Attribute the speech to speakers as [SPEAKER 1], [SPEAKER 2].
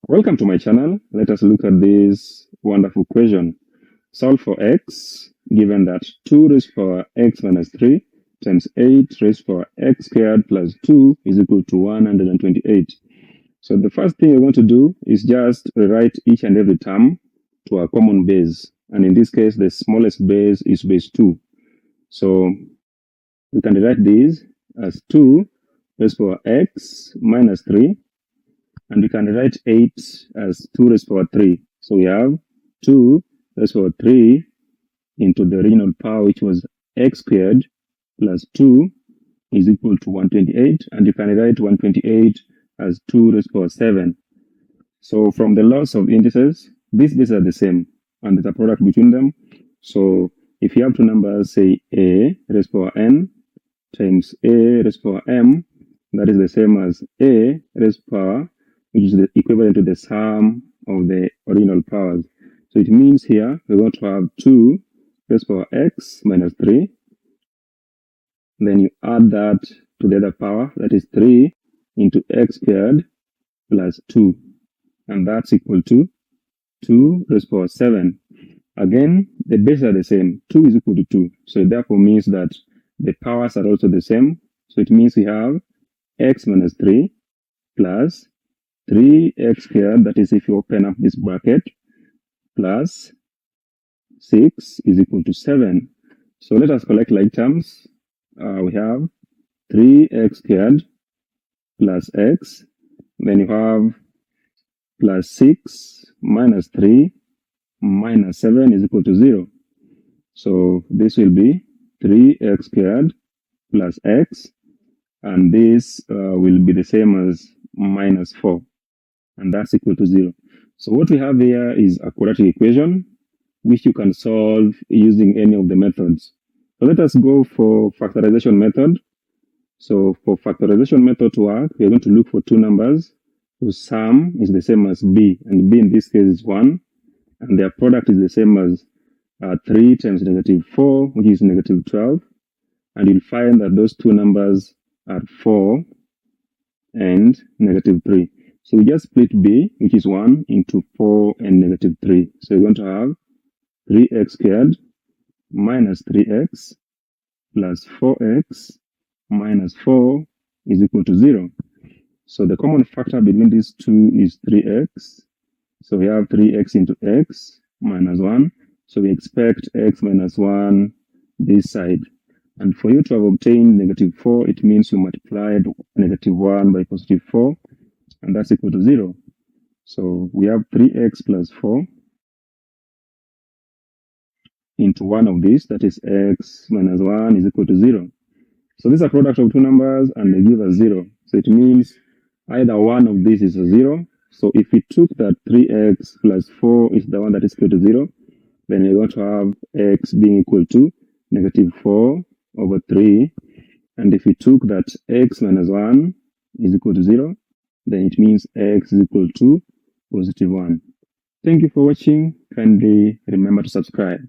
[SPEAKER 1] Welcome to my channel. Let us look at this wonderful equation. Solve for x, given that 2 raised to power x minus 3 times 8 raised to power x squared plus 2 is equal to 128. So the first thing we're going to do is just rewrite each and every term to a common base. And in this case, the smallest base is base 2. So we can rewrite this as 2 raised to power x minus 3. And we can write 8 as 2 raised to power 3. So we have 2 raised to power 3 into the original power, which was x squared plus 2 is equal to 128. And you can write 128 as 2 raised to power 7. So from the laws of indices, these are the same. And there's a product between them. So if you have two numbers, say a raised to power n times a raised to power m, that is the same as a raised to power, which is the equivalent to the sum of the original powers. So it means here we're going to have 2 raised to power x minus 3. Then you add that to the other power, that is 3 into x squared plus 2. And that's equal to 2 raised to power 7. Again, the bases are the same. 2 is equal to 2. So it therefore means that the powers are also the same. So it means we have x minus 3 plus 3x squared, that is if you open up this bracket, plus 6 is equal to 7. So let us collect like terms. We have 3x squared plus x. Then you have plus 6 minus 3 minus 7 is equal to 0. So this will be 3x squared plus x. And this will be the same as minus 4. And that's equal to 0. So what we have here is a quadratic equation, which you can solve using any of the methods. So let us go for factorization method. So for factorization method to work, we're going to look for two numbers whose sum is the same as b, and b in this case is 1, and their product is the same as 3 times negative 4, which is negative 12. And you'll find that those two numbers are 4 and negative 3. So we just split b, which is 1, into 4 and negative 3. So we're going to have 3x squared minus 3x plus 4x minus 4 is equal to 0. So the common factor between these two is 3x. So we have 3x into x minus 1. So we expect x minus 1 this side. And for you to have obtained negative 4, it means you multiplied negative 1 by positive 4. And that's equal to 0. So we have 3x plus 4 into one of these, that is x minus 1 is equal to 0. So this is a product of two numbers and they give us 0. So it means either one of these is a 0. So if we took that 3x plus 4 is the one that is equal to 0, then we're going to have x being equal to negative 4 over 3. And if we took that x minus 1 is equal to 0, then it means x is equal to positive 1. Thank you for watching. Kindly remember to subscribe.